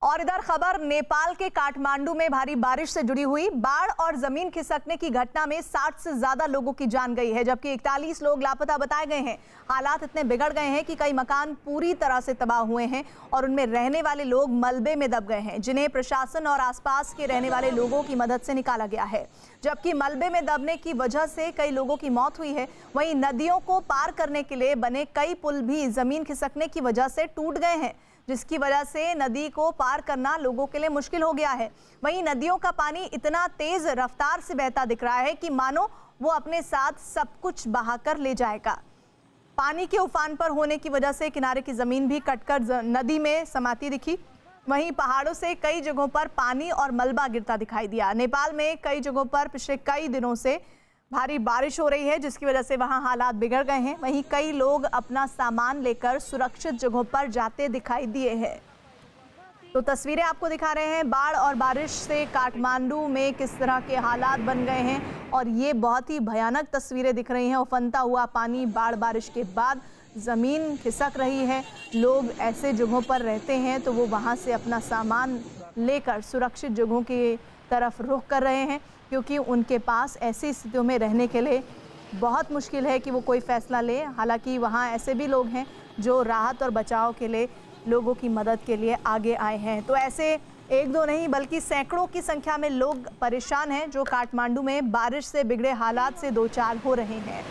और इधर खबर नेपाल के काठमांडू में भारी बारिश से जुड़ी हुई। बाढ़ और जमीन खिसकने की घटना में 60 से ज्यादा लोगों की जान गई है, जबकि 41 लोग लापता बताए गए हैं। हालात इतने बिगड़ गए हैं कि कई मकान पूरी तरह से तबाह हुए हैं और उनमें रहने वाले लोग मलबे में दब गए हैं, जिन्हें प्रशासन और आसपास के रहने वाले लोगों की मदद से निकाला गया है। जबकि मलबे में दबने की वजह से कई लोगों की मौत हुई है, वहीं नदियों को पार करने के लिए बने कई पुल भी जमीन खिसकने की वजह से टूट गए हैं, जिसकी वजह से नदी को पार करना लोगों के लिए मुश्किल हो गया है। वहीं नदियों का पानी इतना तेज रफ्तार से बहता दिख रहा है कि मानो वो अपने साथ सब कुछ बहाकर ले जाएगा। पानी के उफान पर होने की वजह से किनारे की जमीन भी कटकर नदी में समाती दिखी। वहीं पहाड़ों से कई जगहों पर पानी और मलबा गिरता दिखाई दिया। नेपाल में कई जगहों पर पिछले कई दिनों से भारी बारिश हो रही है, जिसकी वजह से वहां हालात बिगड़ गए हैं। वहीं कई लोग अपना सामान लेकर सुरक्षित जगहों पर जाते दिखाई दिए हैं। तो तस्वीरें आपको दिखा रहे हैं बाढ़ और बारिश से काठमांडू में किस तरह के हालात बन गए हैं, और ये बहुत ही भयानक तस्वीरें दिख रही हैं। उफनता हुआ पानी, बाढ़ बारिश के बाद ज़मीन खिसक रही है। लोग ऐसे जगहों पर रहते हैं तो वो वहाँ से अपना सामान लेकर सुरक्षित जगहों की तरफ रुख कर रहे हैं, क्योंकि उनके पास ऐसी स्थितियों में रहने के लिए बहुत मुश्किल है कि वो कोई फैसला ले। हालांकि वहाँ ऐसे भी लोग हैं जो राहत और बचाव के लिए लोगों की मदद के लिए आगे आए हैं। तो ऐसे एक दो नहीं बल्कि सैकड़ों की संख्या में लोग परेशान हैं, जो काठमांडू में बारिश से बिगड़े हालात से दो चार हो रहे हैं।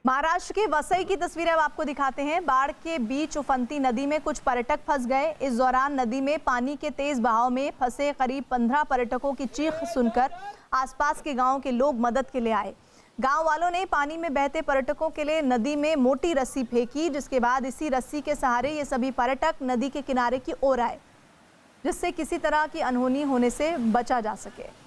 महाराष्ट्र के वसई की तस्वीरें अब आपको दिखाते हैं। बाढ़ के बीच उफनती नदी में कुछ पर्यटक फंस गए। इस दौरान नदी में पानी के तेज बहाव में फंसे करीब 15 पर्यटकों की चीख सुनकर आसपास के गांव के लोग मदद के लिए आए। गांव वालों ने पानी में बहते पर्यटकों के लिए नदी में मोटी रस्सी फेंकी, जिसके बाद इसी रस्सी के सहारे ये सभी पर्यटक नदी के किनारे की ओर आए, जिससे किसी तरह की अनहोनी होने से बचा जा सके।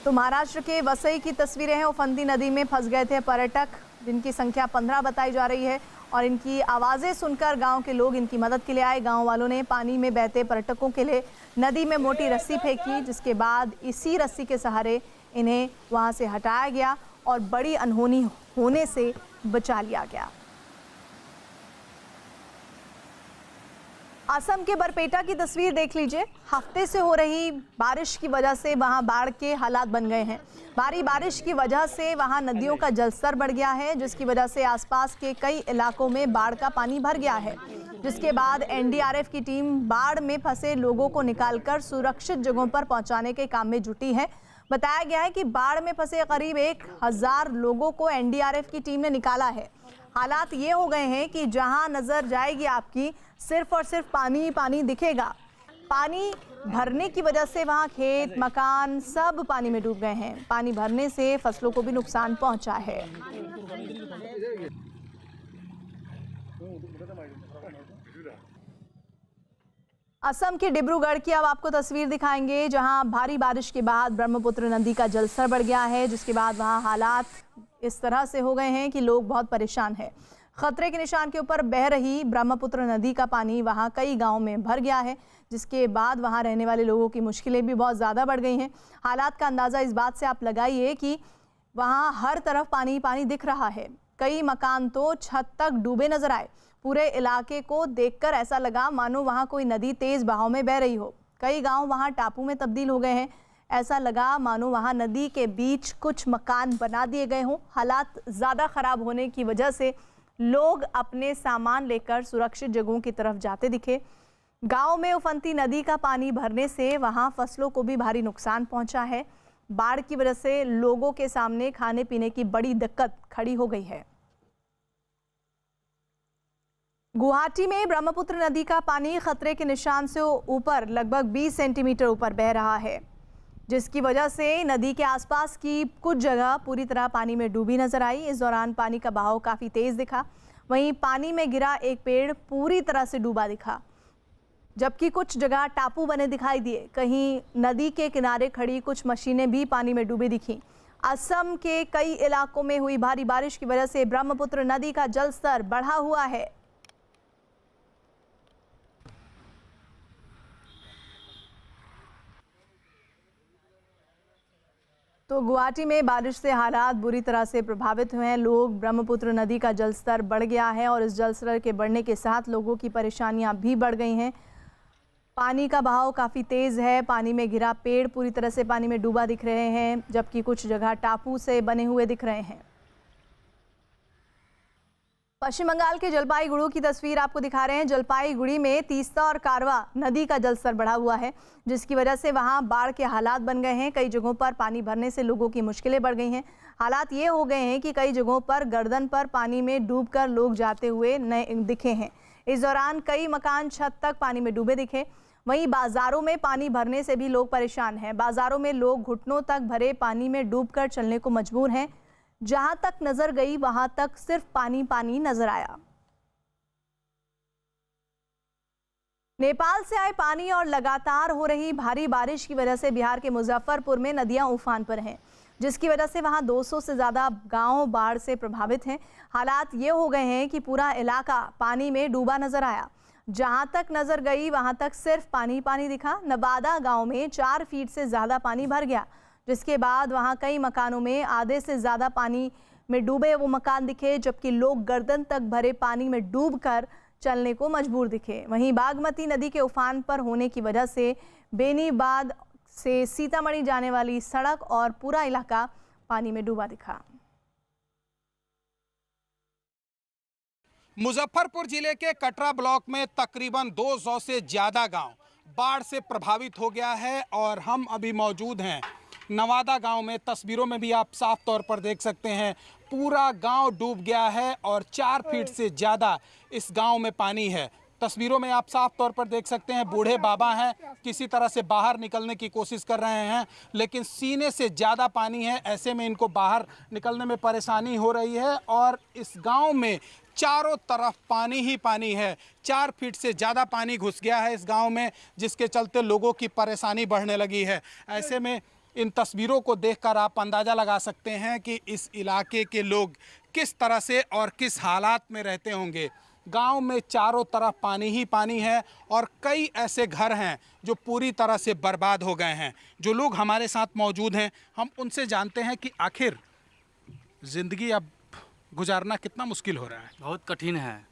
तो महाराष्ट्र के वसई की तस्वीरें हैं। उफनती नदी में फंस गए थे पर्यटक, जिनकी संख्या 15 बताई जा रही है, और इनकी आवाज़ें सुनकर गांव के लोग इनकी मदद के लिए आए। गांव वालों ने पानी में बहते पर्यटकों के लिए नदी में मोटी रस्सी फेंकी, जिसके बाद इसी रस्सी के सहारे इन्हें वहां से हटाया गया और बड़ी अनहोनी होने से बचा लिया गया। असम के बरपेटा की तस्वीर देख लीजिए। हफ्ते से हो रही बारिश की वजह से वहां बाढ़ के हालात बन गए हैं। भारी बारिश की वजह से वहां नदियों का जलस्तर बढ़ गया है, जिसकी वजह से आसपास के कई इलाकों में बाढ़ का पानी भर गया है, जिसके बाद एनडीआरएफ की टीम बाढ़ में फंसे लोगों को निकालकर सुरक्षित जगहों पर पहुंचाने के काम में जुटी है। बताया गया है कि बाढ़ में फंसे करीब 1000 लोगों को एनडीआरएफ की टीम ने निकाला है। हालात ये हो गए हैं कि जहां नजर जाएगी आपकी सिर्फ और सिर्फ पानी ही पानी दिखेगा। पानी भरने की वजह से वहां खेत, मकान सब पानी में डूब गए हैं। पानी भरने से फसलों को भी नुकसान पहुंचा है। असम के डिब्रूगढ़ की अब आपको तस्वीर दिखाएंगे, जहां भारी बारिश के बाद ब्रह्मपुत्र नदी का जलस्तर बढ़ गया है, जिसके बाद वहां हालात इस तरह से हो गए हैं कि लोग बहुत परेशान हैं। खतरे के निशान के ऊपर बह रही ब्रह्मपुत्र नदी का पानी वहां कई गांवों में भर गया है, जिसके बाद वहां रहने वाले लोगों की मुश्किलें भी बहुत ज़्यादा बढ़ गई हैं। हालात का अंदाज़ा इस बात से आप लगाइए कि वहां हर तरफ पानी ही पानी दिख रहा है। कई मकान तो छत तक डूबे नजर आए। पूरे इलाके को देखकर ऐसा लगा मानो वहां कोई नदी तेज बहाव में बह रही हो। कई गांव वहां टापू में तब्दील हो गए हैं। ऐसा लगा मानो वहां नदी के बीच कुछ मकान बना दिए गए हों। हालात ज़्यादा ख़राब होने की वजह से लोग अपने सामान लेकर सुरक्षित जगहों की तरफ जाते दिखे। गांव में उफनती नदी का पानी भरने से वहां फसलों को भी भारी नुकसान पहुंचा है। बाढ़ की वजह से लोगों के सामने खाने पीने की बड़ी दिक्कत खड़ी हो गई है। गुवाहाटी में ब्रह्मपुत्र नदी का पानी खतरे के निशान से ऊपर लगभग 20 सेंटीमीटर ऊपर बह रहा है, जिसकी वजह से नदी के आसपास की कुछ जगह पूरी तरह पानी में डूबी नजर आई। इस दौरान पानी का बहाव काफ़ी तेज दिखा। वहीं पानी में गिरा एक पेड़ पूरी तरह से डूबा दिखा, जबकि कुछ जगह टापू बने दिखाई दिए। कहीं नदी के किनारे खड़ी कुछ मशीनें भी पानी में डूबी दिखीं। असम के कई इलाकों में हुई भारी बारिश की वजह से ब्रह्मपुत्र नदी का जलस्तर बढ़ा हुआ है। तो गुवाहाटी में बारिश से हालात बुरी तरह से प्रभावित हुए हैं। लोग ब्रह्मपुत्र नदी का जलस्तर बढ़ गया है और इस जलस्तर के बढ़ने के साथ लोगों की परेशानियां भी बढ़ गई हैं। पानी का बहाव काफ़ी तेज़ है। पानी में घिरा पेड़ पूरी तरह से पानी में डूबा दिख रहे हैं, जबकि कुछ जगह टापू से बने हुए दिख रहे हैं। पश्चिम बंगाल के जलपाईगुड़ी की तस्वीर आपको दिखा रहे हैं। जलपाईगुड़ी में तीस्ता और कारवा नदी का जलस्तर बढ़ा हुआ है, जिसकी वजह से वहां बाढ़ के हालात बन गए हैं। कई जगहों पर पानी भरने से लोगों की मुश्किलें बढ़ गई हैं। हालात ये हो गए हैं कि कई जगहों पर गर्दन पर पानी में डूबकर लोग जाते हुए दिखे हैं। इस दौरान कई मकान छत तक पानी में डूबे दिखे। वहीं बाजारों में पानी भरने से भी लोग परेशान हैं। बाजारों में लोग घुटनों तक भरे पानी में डूबकर चलने को मजबूर हैं। जहां तक नजर गई वहां तक सिर्फ पानी पानी नजर आया। नेपाल से आए पानी और लगातार हो रही भारी बारिश की वजह से बिहार के मुजफ्फरपुर में नदियां उफान पर हैं, जिसकी वजह से वहां 200 से ज्यादा गांव बाढ़ से प्रभावित हैं। हालात ये हो गए हैं कि पूरा इलाका पानी में डूबा नजर आया। जहां तक नजर गई वहां तक सिर्फ पानी पानी दिखा। नवादा गांव में 4 फीट से ज्यादा पानी भर गया, जिसके बाद वहां कई मकानों में आधे से ज्यादा पानी में डूबे वो मकान दिखे, जबकि लोग गर्दन तक भरे पानी में डूबकर चलने को मजबूर दिखे। वहीं बागमती नदी के उफान पर होने की वजह से बेनीबाद से सीतामढ़ी जाने वाली सड़क और पूरा इलाका पानी में डूबा दिखा। मुजफ्फरपुर जिले के कटरा ब्लॉक में तकरीबन 200 से ज़्यादा गांव बाढ़ से प्रभावित हो गया है और हम अभी मौजूद हैं नवादा गांव में। तस्वीरों में भी आप साफ तौर पर देख सकते हैं पूरा गांव डूब गया है और 4 फीट से ज़्यादा इस गांव में पानी है। तस्वीरों में आप साफ तौर पर देख सकते हैं बूढ़े बाबा हैं, किसी तरह से बाहर निकलने की कोशिश कर रहे हैं, लेकिन सीने से ज़्यादा पानी है। ऐसे में इनको बाहर निकलने में परेशानी हो रही है और इस गांव में चारों तरफ पानी ही पानी है। 4 फीट से ज़्यादा पानी घुस गया है इस गांव में, जिसके चलते लोगों की परेशानी बढ़ने लगी है। ऐसे में इन तस्वीरों को देखकर आप अंदाज़ा लगा सकते हैं कि इस इलाके के लोग किस तरह से और किस हालात में रहते होंगे। गांव में चारों तरफ पानी ही पानी है और कई ऐसे घर हैं जो पूरी तरह से बर्बाद हो गए हैं। जो लोग हमारे साथ मौजूद हैं, हम उनसे जानते हैं कि आखिर ज़िंदगी अब गुजारना कितना मुश्किल हो रहा है। बहुत कठिन है,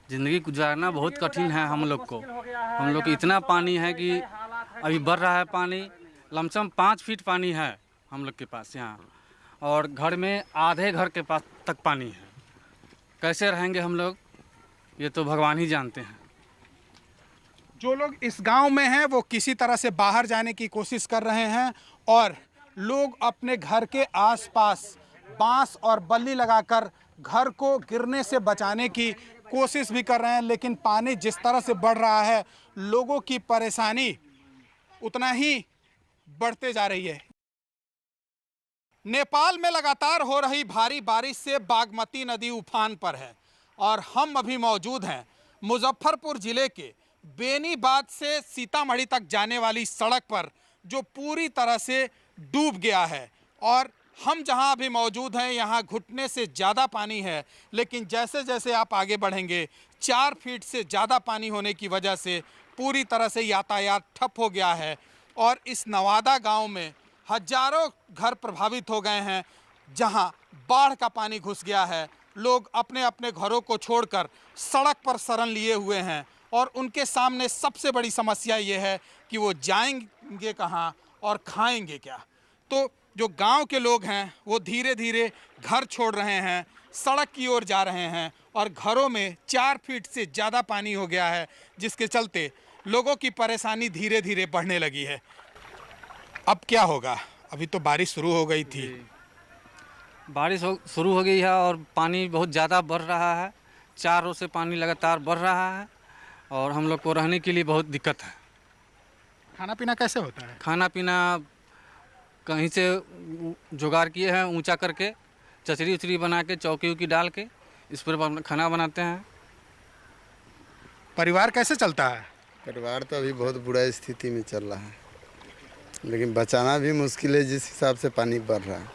ज़िंदगी गुजारना बहुत कठिन है हम लोग को। हम लोग इतना पानी है कि अभी बढ़ रहा है पानी, लमसम 5 फीट पानी है हम लोग के पास यहाँ, और घर में आधे घर के पास तक पानी है। कैसे रहेंगे हम लोग, ये तो भगवान ही जानते हैं। जो लोग इस गांव में हैं वो किसी तरह से बाहर जाने की कोशिश कर रहे हैं और लोग अपने घर के आसपास बांस और बल्ली लगाकर घर को गिरने से बचाने की कोशिश भी कर रहे हैं, लेकिन पानी जिस तरह से बढ़ रहा है लोगों की परेशानी उतना ही बढ़ते जा रही है। नेपाल में लगातार हो रही भारी बारिश से बागमती नदी उफान पर है और हम अभी मौजूद हैं मुजफ्फरपुर जिले के बेनीबाद से सीतामढ़ी तक जाने वाली सड़क पर, जो पूरी तरह से डूब गया है। और हम जहां अभी मौजूद हैं यहां घुटने से ज़्यादा पानी है, लेकिन जैसे जैसे आप आगे बढ़ेंगे 4 फीट से ज़्यादा पानी होने की वजह से पूरी तरह से यातायात ठप हो गया है। और इस नवादा गांव में हजारों घर प्रभावित हो गए हैं, जहां बाढ़ का पानी घुस गया है। लोग अपने अपने घरों को छोड़कर सड़क पर शरण लिए हुए हैं और उनके सामने सबसे बड़ी समस्या ये है कि वो जाएंगे कहां और खाएंगे क्या। तो जो गांव के लोग हैं वो धीरे धीरे घर छोड़ रहे हैं, सड़क की ओर जा रहे हैं और घरों में 4 फीट से ज़्यादा पानी हो गया है, जिसके चलते लोगों की परेशानी धीरे धीरे बढ़ने लगी है। अब क्या होगा, अभी तो बारिश शुरू हो गई थी। बारिश शुरू हो गई है और पानी बहुत ज़्यादा बढ़ रहा है। 4 रोज से पानी लगातार बढ़ रहा है और हम लोग को रहने के लिए बहुत दिक्कत है। खाना पीना कैसे होता है? खाना पीना कहीं से जुगाड़ किए हैं, ऊंचा करके चचरी उचरी बना के चौकी उकी डाल के इस पर खाना बनाते हैं। परिवार कैसे चलता है? परिवार तो अभी बहुत बुरा स्थिति में चल रहा है, लेकिन बचाना भी मुश्किल है जिस हिसाब से पानी बढ़ रहा है।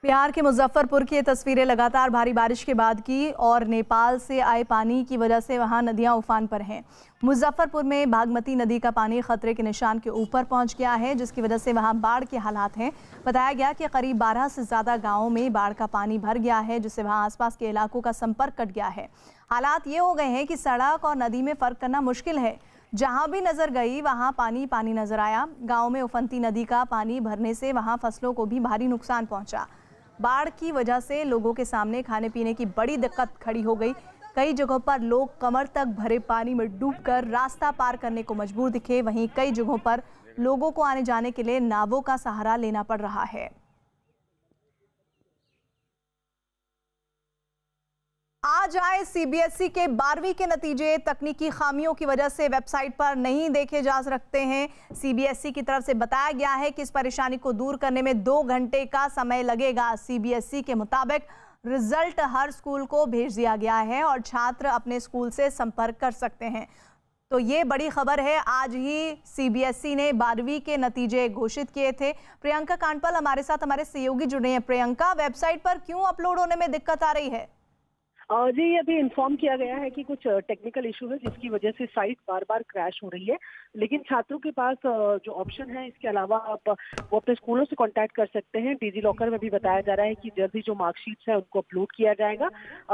बिहार के मुजफ्फरपुर की ये तस्वीरें लगातार भारी बारिश के बाद की और नेपाल से आए पानी की वजह से वहां नदियां उफान पर हैं। मुजफ्फरपुर में बागमती नदी का पानी खतरे के निशान के ऊपर पहुंच गया है, जिसकी वजह से वहां बाढ़ के हालात हैं। बताया गया कि करीब 12 से ज़्यादा गाँवों में बाढ़ का पानी भर गया है, जिससे वहाँ आसपास के इलाकों का संपर्क कट गया है। हालात ये हो गए हैं कि सड़क और नदी में फ़र्क करना मुश्किल है। जहां भी नजर गई वहां पानी पानी नजर आया। गांव में उफनती नदी का पानी भरने से वहां फसलों को भी भारी नुकसान पहुंचा। बाढ़ की वजह से लोगों के सामने खाने पीने की बड़ी दिक्कत खड़ी हो गई। कई जगहों पर लोग कमर तक भरे पानी में डूबकर रास्ता पार करने को मजबूर दिखे। वहीं कई जगहों पर लोगों को आने जाने के लिए नावों का सहारा लेना पड़ रहा है। आज आए सीबीएसई के 12वीं के नतीजे तकनीकी खामियों की वजह से वेबसाइट पर नहीं देखे जा सकते हैं। सीबीएसई की तरफ से बताया गया है कि इस परेशानी को दूर करने में 2 घंटे का समय लगेगा। सीबीएसई के मुताबिक रिजल्ट हर स्कूल को भेज दिया गया है और छात्र अपने स्कूल से संपर्क कर सकते हैं। तो ये बड़ी खबर है। आज ही सीबीएसई ने 12वीं के नतीजे घोषित किए थे। प्रियंका कांडपाल हमारे साथ हमारे सहयोगी जुड़े हैं। प्रियंका, वेबसाइट पर क्यों अपलोड होने में दिक्कत आ रही है? जी, अभी इन्फॉर्म किया गया है कि कुछ टेक्निकल इशू है जिसकी वजह से साइट बार बार क्रैश हो रही है। लेकिन छात्रों के पास जो ऑप्शन है, इसके अलावा वो अपने स्कूलों से कांटेक्ट कर सकते हैं। डिजी लॉकर में भी बताया जा रहा है कि जल्द ही जो मार्कशीट्स है उनको अपलोड किया जाएगा।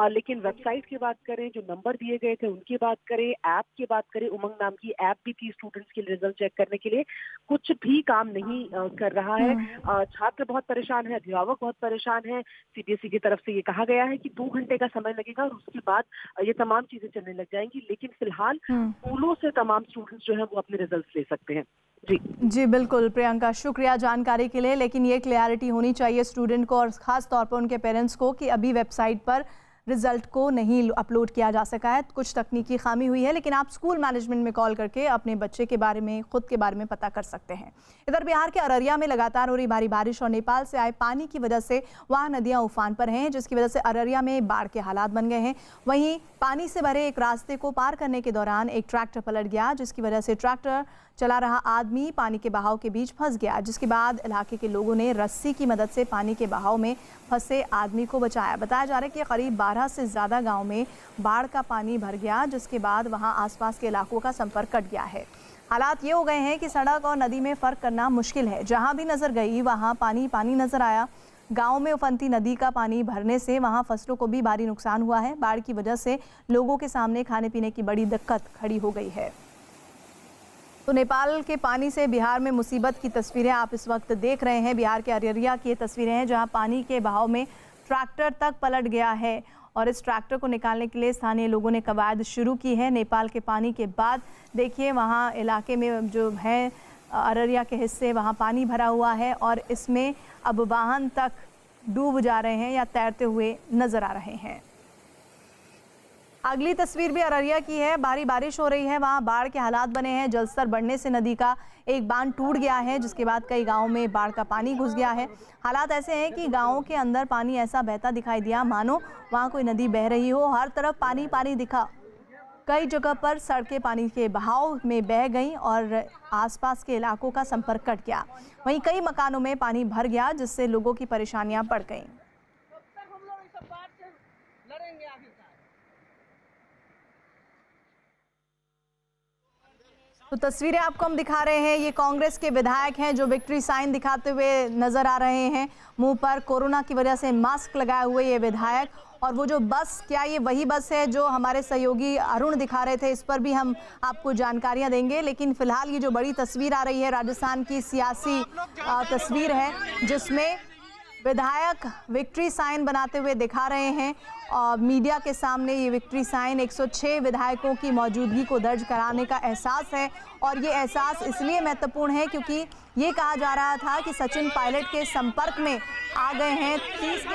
लेकिन वेबसाइट की बात करें, जो नंबर दिए गए थे उनकी बात करें, ऐप की बात करें, उमंग नाम की ऐप भी थी स्टूडेंट्स के रिजल्ट चेक करने के लिए, कुछ भी काम नहीं कर रहा है। छात्र बहुत परेशान है, अभिभावक बहुत परेशान है। सीबीएसई की तरफ से ये कहा गया है कि 2 घंटे का समय और उसके बाद ये तमाम चीजें चलने लग जाएंगी। लेकिन फिलहाल स्कूलों से तमाम स्टूडेंट्स जो है वो अपने रिजल्ट्स ले सकते हैं। जी बिल्कुल प्रियंका, शुक्रिया जानकारी के लिए। लेकिन ये क्लैरिटी होनी चाहिए स्टूडेंट को और खास तौर पर उनके पेरेंट्स को कि अभी वेबसाइट पर रिजल्ट को नहीं अपलोड किया जा सका है, कुछ तकनीकी खामी हुई है। लेकिन आप स्कूल मैनेजमेंट में कॉल करके अपने बच्चे के बारे में, खुद के बारे में पता कर सकते हैं। इधर बिहार के अररिया में लगातार हो रही भारी बारिश और नेपाल से आए पानी की वजह से वहाँ नदियाँ उफान पर हैं, जिसकी वजह से अररिया में बाढ़ के हालात बन गए हैं। वहीं पानी से भरे एक रास्ते को पार करने के दौरान एक ट्रैक्टर पलट गया, जिसकी वजह से ट्रैक्टर चला रहा आदमी पानी के बहाव के बीच फंस गया, जिसके बाद इलाके के लोगों ने रस्सी की मदद से पानी के बहाव में फंसे आदमी को बचाया। बताया जा रहा है कि करीब 12 से ज़्यादा गांव में बाढ़ का पानी भर गया, जिसके बाद वहां आसपास के इलाकों का संपर्क कट गया है। हालात ये हो गए हैं कि सड़क और नदी में फ़र्क करना मुश्किल है। जहाँ भी नज़र गई वहाँ पानी पानी नज़र आया। गांव में उफनती नदी का पानी भरने से वहां फसलों को भी भारी नुकसान हुआ है। बाढ़ की वजह से लोगों के सामने खाने पीने की बड़ी दिक्कत खड़ी हो गई है। तो नेपाल के पानी से बिहार में मुसीबत की तस्वीरें आप इस वक्त देख रहे हैं। बिहार के अररिया की ये तस्वीरें हैं, जहां पानी के बहाव में ट्रैक्टर तक पलट गया है और इस ट्रैक्टर को निकालने के लिए स्थानीय लोगों ने कवायद शुरू की है। नेपाल के पानी के बाद देखिए वहाँ इलाके में जो है अररिया के हिस्से, वहाँ पानी भरा हुआ है और इसमें अब वाहन तक डूब जा रहे हैं या तैरते हुए नजर आ रहे हैं। अगली तस्वीर भी अररिया की है। भारी बारिश हो रही है, वहाँ बाढ़ के हालात बने हैं। जलस्तर बढ़ने से नदी का एक बांध टूट गया है, जिसके बाद कई गांवों में बाढ़ का पानी घुस गया है। हालात ऐसे हैं कि गांवों के अंदर पानी ऐसा बहता दिखाई दिया मानो वहाँ कोई नदी बह रही हो। हर तरफ पानी पानी दिखा। कई जगह पर सड़कें पानी के बहाव में बह गईं और आसपास के इलाकों का संपर्क कट गया। वहीं कई मकानों में पानी भर गया, जिससे लोगों की परेशानियां बढ़ गईं। तो तस्वीरें आपको हम दिखा रहे हैं, ये कांग्रेस के विधायक हैं जो विक्ट्री साइन दिखाते हुए नजर आ रहे हैं। मुंह पर कोरोना की वजह से मास्क लगाए हुए ये विधायक, और वो जो बस, क्या ये वही बस है जो हमारे सहयोगी अरुण दिखा रहे थे, इस पर भी हम आपको जानकारियां देंगे। लेकिन फिलहाल ये जो बड़ी तस्वीर आ रही है राजस्थान की सियासी तस्वीर है, जिसमें विधायक विक्ट्री साइन बनाते हुए दिखा रहे हैं और मीडिया के सामने ये विक्ट्री साइन 106 विधायकों की मौजूदगी को दर्ज कराने का एहसास है। और ये एहसास इसलिए महत्वपूर्ण है क्योंकि ये कहा जा रहा था कि सचिन पायलट के संपर्क में आ गए हैं 30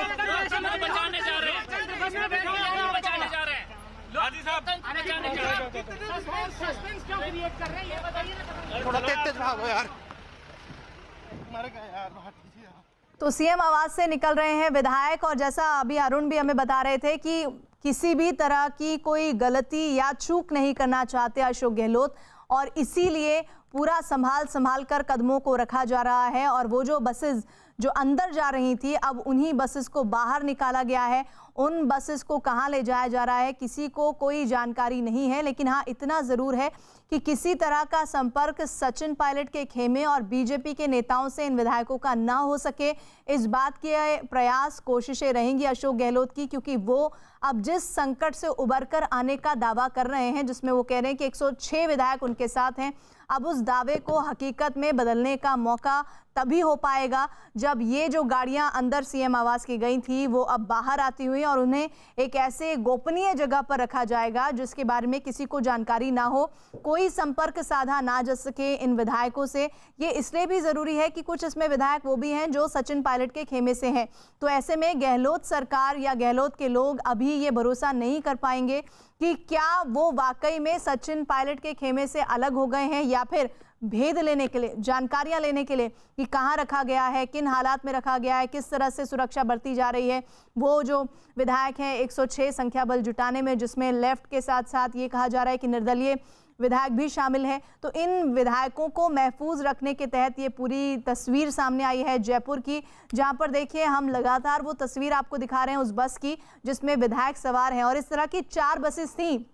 तो सीएम आवास से निकल रहे हैं विधायक। और जैसा अभी अरुण भी हमें बता रहे थे कि किसी भी तरह की कोई गलती या चूक नहीं करना चाहते अशोक गहलोत, और इसीलिए पूरा संभाल कर कदमों को रखा जा रहा है। और वो जो बसेस जो अंदर जा रही थी, अब उन्हीं बसेस को बाहर निकाला गया है। उन बसेस को कहां ले जाया जा रहा है किसी को कोई जानकारी नहीं है, लेकिन हाँ इतना ज़रूर है कि किसी तरह का संपर्क सचिन पायलट के खेमे और बीजेपी के नेताओं से इन विधायकों का ना हो सके, इस बात के प्रयास कोशिशें रहेंगी अशोक गहलोत की, क्योंकि वो अब जिस संकट से उबरकर आने का दावा कर रहे हैं, जिसमें वो कह रहे हैं कि 106 विधायक उनके साथ हैं, अब उस दावे को हकीकत में बदलने का मौका तभी हो पाएगा जब ये जो गाड़ियां अंदर सीएम आवास की गई थी वो अब बाहर आती हुई और उन्हें एक ऐसे गोपनीय जगह पर रखा जाएगा जिसके बारे में किसी को जानकारी ना हो, कोई संपर्क साधा ना जा सके इन विधायकों से। ये इसलिए भी ज़रूरी है कि कुछ इसमें विधायक वो भी हैं जो सचिन पायलट के खेमे से हैं, तो ऐसे में गहलोत सरकार या गहलोत के लोग अभी ये भरोसा नहीं कर पाएंगे कि क्या वो वाकई में सचिन पायलट के खेमे से अलग हो गए हैं या फिर भेद लेने के लिए, जानकारियां लेने के लिए कि कहां रखा गया है, किन हालात में रखा गया है, किस तरह से सुरक्षा बरती जा रही है। वो जो विधायक हैं 106 संख्या बल जुटाने में, जिसमें लेफ्ट के साथ साथ ये कहा जा रहा है कि निर्दलीय विधायक भी शामिल हैं, तो इन विधायकों को महफूज रखने के तहत ये पूरी तस्वीर सामने आई है जयपुर की, जहां पर देखिए हम लगातार वो तस्वीर आपको दिखा रहे हैं उस बस की जिसमें विधायक सवार हैं। और इस तरह की 4 बसेस थी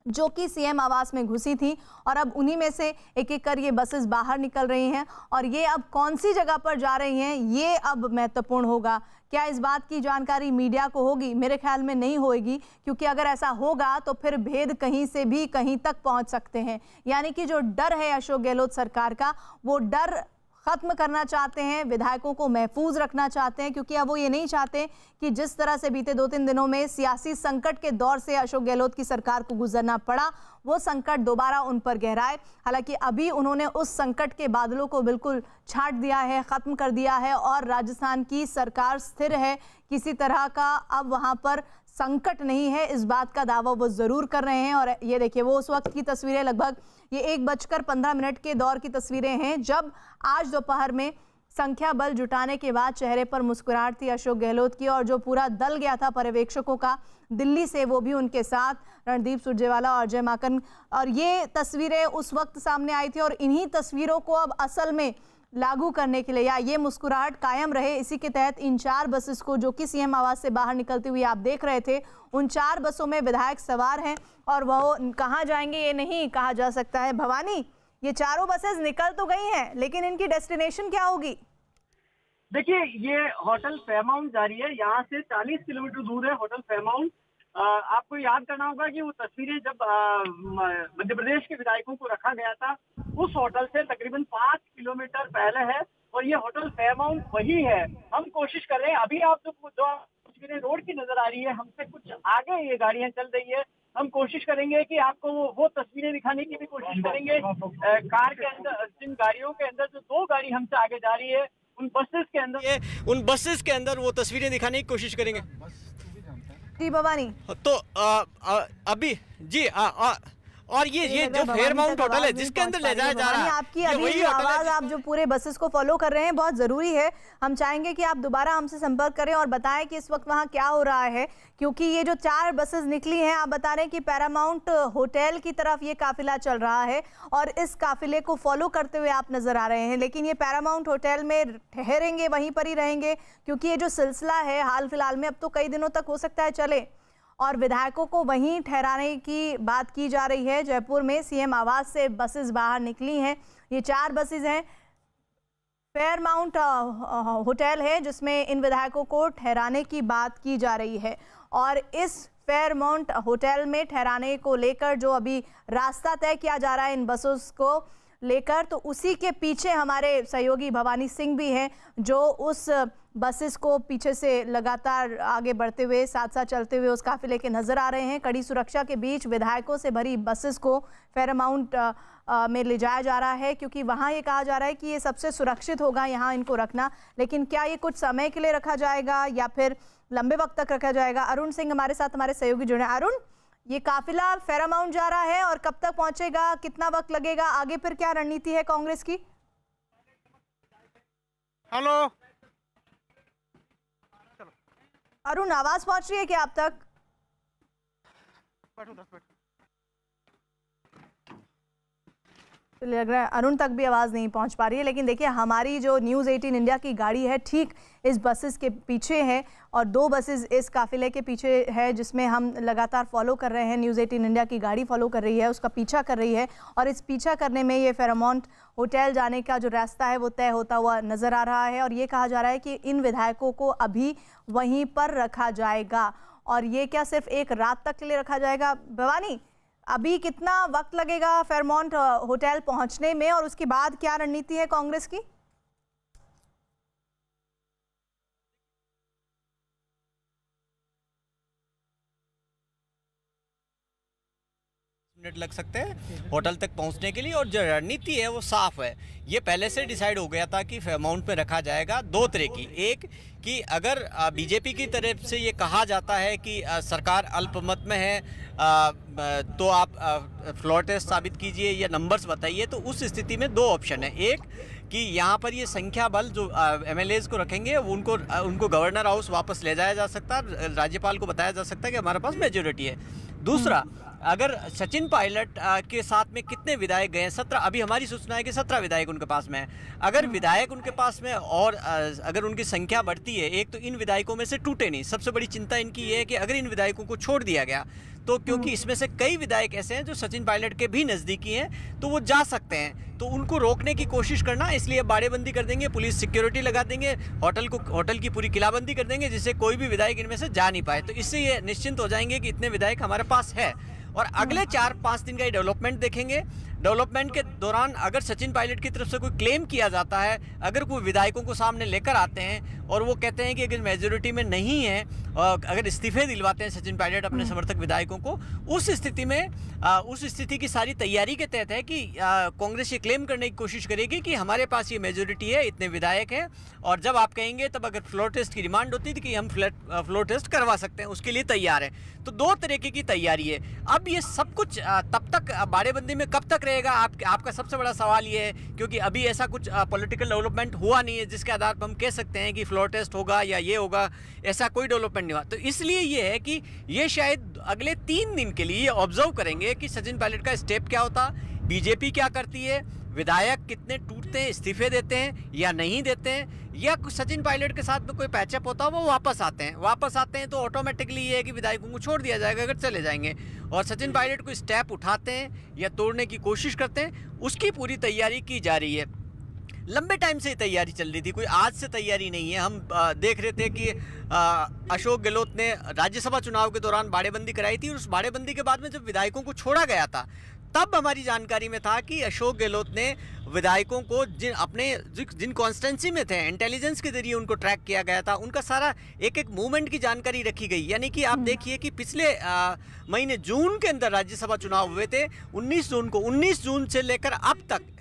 जो कि सीएम आवास में घुसी थी और अब उन्हीं में से एक एक कर ये बसेस बाहर निकल रही हैं और ये अब कौन सी जगह पर जा रही हैं ये अब महत्वपूर्ण होगा। क्या इस बात की जानकारी मीडिया को होगी? मेरे ख्याल में नहीं होगी, क्योंकि अगर ऐसा होगा तो फिर भेद कहीं से भी कहीं तक पहुंच सकते हैं। यानी कि जो डर है अशोक गहलोत सरकार का, वो डर खत्म करना चाहते हैं, विधायकों को महफूज रखना चाहते हैं, क्योंकि अब वो ये नहीं चाहते कि जिस तरह से बीते 2-3 दिनों में सियासी संकट के दौर से अशोक गहलोत की सरकार को गुजरना पड़ा, वो संकट दोबारा उन पर गहराए। हालांकि अभी उन्होंने उस संकट के बादलों को बिल्कुल छाट दिया है, खत्म कर दिया है और राजस्थान की सरकार स्थिर है, किसी तरह का अब वहां पर संकट नहीं है, इस बात का दावा वो जरूर कर रहे हैं। और ये देखिए वो उस वक्त की तस्वीरें, लगभग ये 1:15 के दौर की तस्वीरें हैं जब आज दोपहर में संख्या बल जुटाने के बाद चेहरे पर मुस्कुराहट थी अशोक गहलोत की और जो पूरा दल गया था पर्यवेक्षकों का दिल्ली से, वो भी उनके साथ, रणदीप सुरजेवाला और जय माकन, और ये तस्वीरें उस वक्त सामने आई थी। और इन्हीं तस्वीरों को अब असल में लागू करने के लिए या ये मुस्कुराहट कायम रहे, इसी के तहत इन 4 बसेस को जो कि सीएम आवास से बाहर निकलती हुई आप देख रहे थे, उन 4 बसों में विधायक सवार हैं और वह कहाँ जाएंगे ये नहीं कहा जा सकता है। भवानी, ये चारों बसेस निकल तो गई हैं, लेकिन इनकी डेस्टिनेशन क्या होगी? देखिए, ये होटल फेयरमाउंट जा रही है, यहाँ से 40 किलोमीटर दूर है होटल फेयरमाउंट। आपको याद करना होगा कि वो तस्वीरें जब मध्य प्रदेश के विधायकों को रखा गया था, उस होटल से तकरीबन 5 किलोमीटर पहले है और ये होटल फेयरमाउंट वही है। हम कोशिश कर रहे हैं, अभी आप जो तस्वीरें रोड की नजर आ रही है, हमसे कुछ आगे ये गाड़ियां चल रही है, हम कोशिश करेंगे कि आपको वो तस्वीरें दिखाने की भी कोशिश करेंगे। कार के अंदर, जिन गाड़ियों के अंदर जो 2 गाड़ी हमसे आगे जा रही है, उन बसेस के अंदर वो तस्वीरें दिखाने की कोशिश करेंगे। जी भवानी, तो अभी जी और ये जो फेयरमाउंट होटल है जिसके अंदर ले जाया जा रहा है, आपकी अभी जो आवाज आप जो पूरे बसेस को फॉलो कर रहे हैं बहुत जरूरी है। हम चाहेंगे कि आप दोबारा हमसे संपर्क करें और बताएं कि इस वक्त वहां क्या हो रहा है, क्योंकि ये जो 4 बसेस निकली हैं, आप बता रहे हैं कि पैरामाउंट होटल की तरफ ये काफिला चल रहा है और इस काफिले को फॉलो करते हुए आप नजर आ रहे हैं। लेकिन ये पैरामाउंट होटल में ठहरेंगे, वहीं पर ही रहेंगे, क्योंकि ये जो सिलसिला है हाल फिलहाल में अब तो कई दिनों तक हो सकता है चले और विधायकों को वहीं ठहराने की बात की जा रही है। जयपुर में सीएम आवास से बसेस बाहर निकली हैं, ये 4 बसेस हैं। फेयरमाउंट होटल है जिसमें इन विधायकों को ठहराने की बात की जा रही है और इस फेयरमाउंट होटल में ठहराने को लेकर जो अभी रास्ता तय किया जा रहा है इन बसों को लेकर, तो उसी के पीछे हमारे सहयोगी भवानी सिंह भी हैं जो उस बसेस को पीछे से लगातार आगे बढ़ते हुए, साथ साथ चलते हुए उस काफिले के नजर आ रहे हैं। कड़ी सुरक्षा के बीच विधायकों से भरी बसेस को फेयरमाउंट में ले जाया जा रहा है, क्योंकि वहां ये कहा जा रहा है कि ये सबसे सुरक्षित होगा यहाँ इनको रखना। लेकिन क्या ये कुछ समय के लिए रखा जाएगा या फिर लंबे वक्त तक रखा जाएगा? अरुण सिंह हमारे साथ, हमारे सहयोगी जुड़े। अरुण, ये काफिला फेयरमाउंट जा रहा है और कब तक पहुंचेगा, कितना वक्त लगेगा, आगे फिर क्या रणनीति है कांग्रेस की? हेलो अरुण, आवाज पहुंच रही है क्या आप तक? तो लग रहा है अरुण तक भी आवाज़ नहीं पहुंच पा रही है। लेकिन देखिए, हमारी जो न्यूज़ 18 इंडिया की गाड़ी है ठीक इस बसेस के पीछे है और 2 बसेस इस काफिले के पीछे है, जिसमें हम लगातार फॉलो कर रहे हैं। न्यूज़ 18 इंडिया की गाड़ी फॉलो कर रही है, उसका पीछा कर रही है और इस पीछा करने में ये फेरामाउंट होटल जाने का जो रास्ता है वो तय होता हुआ नज़र आ रहा है। और ये कहा जा रहा है कि इन विधायकों को अभी वहीं पर रखा जाएगा। और ये क्या सिर्फ एक रात तक के लिए रखा जाएगा? भवानी, अभी कितना वक्त लगेगा फेरमाउंट होटल पहुंचने में और उसके बाद क्या रणनीति है कांग्रेस की? मिनट लग सकते हैं होटल तक पहुंचने के लिए। और जो रणनीति है वो साफ है। ये पहले से डिसाइड हो गया था कि फेयरमाउंट में रखा जाएगा 2 तरह की। एक कि अगर बीजेपी की तरफ से ये कहा जाता है कि सरकार अल्पमत में है तो आप फ्लोर टेस्ट साबित कीजिए या नंबर्स बताइए, तो उस स्थिति में 2 ऑप्शन है। एक कि यहाँ पर ये संख्या बल जो एमएलएज को रखेंगे उनको गवर्नर हाउस वापस ले जाया जा सकता है, राज्यपाल को बताया जा सकता है कि हमारे पास मेजोरिटी है। दूसरा, अगर सचिन पायलट के साथ में कितने विधायक गए हैं, 17, अभी हमारी सूचना है कि 17 विधायक उनके पास में है। अगर विधायक उनके पास में और अगर उनकी संख्या बढ़ती है, एक तो इन विधायकों में से टूटे नहीं। सबसे बड़ी चिंता इनकी ये है कि अगर इन विधायकों को छोड़ दिया गया तो, क्योंकि इसमें से कई विधायक ऐसे हैं जो सचिन पायलट के भी नज़दीकी हैं, तो वो जा सकते हैं, तो उनको रोकने की कोशिश करना। इसलिए बाड़ेबंदी कर देंगे, पुलिस सिक्योरिटी लगा देंगे, होटल की पूरी किलाबंदी कर देंगे, जिससे कोई भी विधायक इनमें से जा नहीं पाए। तो इससे ये निश्चिंत हो जाएंगे कि इतने विधायक हमारे पास है। और अगले 4-5 दिन का ये डेवलपमेंट देखेंगे। डेवलपमेंट के दौरान अगर सचिन पायलट की तरफ से कोई क्लेम किया जाता है, अगर कोई विधायकों को सामने लेकर आते हैं और वो कहते हैं कि अगर मेजोरिटी में नहीं है, अगर इस्तीफे दिलवाते हैं सचिन पायलट अपने समर्थक विधायकों को, उस स्थिति की सारी तैयारी के तहत है कि कांग्रेस ये क्लेम करने की कोशिश करेगी कि हमारे पास ये मेजोरिटी है, इतने विधायक हैं, और जब आप कहेंगे तब अगर फ्लोर टेस्ट की डिमांड होती थी कि हम फ्लोर टेस्ट करवा सकते हैं, उसके लिए तैयार है। तो 2 तरीके की तैयारी है। अब ये सब कुछ तब तक बाड़ेबंदी में कब तक रहेगा, आपका सबसे बड़ा सवाल ये है, क्योंकि अभी ऐसा कुछ पॉलिटिकल डेवलपमेंट हुआ नहीं है जिसके आधार पर हम कह सकते हैं कि फ्लोर टेस्ट होगा या ये होगा। ऐसा कोई डेवलपमेंट नहीं हुआ। तो इसलिए ये है कि ये शायद अगले 3 दिन के लिए ऑब्जर्व करेंगे कि सचिन पायलट का स्टेप क्या होता, बीजेपी क्या करती है, विधायक कितने टूटते हैं, इस्तीफे देते हैं या नहीं देते हैं, या सचिन पायलट के साथ में कोई पैचअप होता है, वो वापस आते हैं तो ऑटोमेटिकली ये है कि विधायकों को छोड़ दिया जाएगा अगर चले जाएंगे। और सचिन पायलट कोई स्टेप उठाते हैं या तोड़ने की कोशिश करते हैं, उसकी पूरी तैयारी की जा रही है। लंबे टाइम से तैयारी चल रही थी, कोई आज से तैयारी नहीं है। हम देख रहे थे कि अशोक गहलोत ने राज्यसभा चुनाव के दौरान बाड़ेबंदी कराई थी, और उस बाड़ेबंदी के बाद में जब विधायकों को छोड़ा गया था, तब हमारी जानकारी में था कि अशोक गहलोत ने विधायकों को जिन कॉन्स्टिट्यूंसी में थे, इंटेलिजेंस के जरिए उनको ट्रैक किया गया था, उनका सारा एक मूवमेंट की जानकारी रखी गई। यानी कि आप देखिए कि पिछले महीने जून के अंदर राज्यसभा चुनाव हुए थे, 19 जून से लेकर अब तक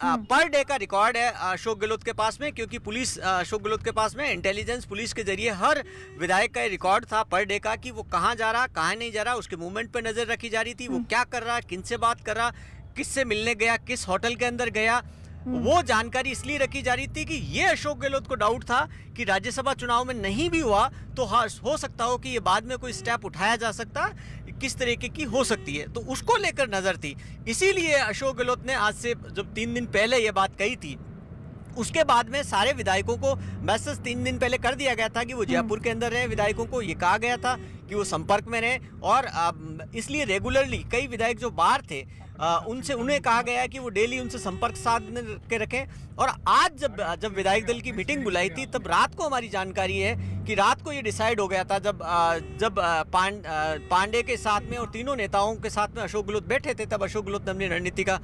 पर डे का रिकॉर्ड है अशोक गहलोत के पास में, क्योंकि पुलिस अशोक गहलोत के पास में इंटेलिजेंस पुलिस के जरिए हर विधायक का रिकॉर्ड था पर डे का, कि वो कहाँ जा रहा, कहाँ नहीं जा रहा, उसके मूवमेंट पर नजर रखी जा रही थी, वो क्या कर रहा, किनसे बात कर रहा, किससे मिलने गया, किस होटल के अंदर गया। वो जानकारी इसलिए रखी जा रही थी कि ये अशोक गहलोत को डाउट था कि राज्यसभा चुनाव में नहीं भी हुआ तो हो सकता हो कि ये बाद में कोई स्टेप उठाया जा सकता, किस तरीके की हो सकती है, तो उसको लेकर नजर थी। इसीलिए अशोक गहलोत ने आज से जब 3 दिन पहले ये बात कही थी, उसके बाद में सारे विधायकों को मैसेज 3 दिन पहले कर दिया गया था कि वो जयपुर के अंदर रहे। विधायकों को ये कहा गया था कि वो संपर्क में रहे, और इसलिए रेगुलरली कई विधायक जो बाहर थे उन्हें कहा गया है कि वो डेली उनसे संपर्क साध के रखें। और आज जब विधायक दल की मीटिंग बुलाई थी, तब रात को हमारी जानकारी है कि रात को ये डिसाइड हो गया था, जब पांडे के साथ में और तीनों नेताओं के साथ में अशोक गहलोत बैठे थे, तब अशोक गहलोत ने अपनी रणनीति का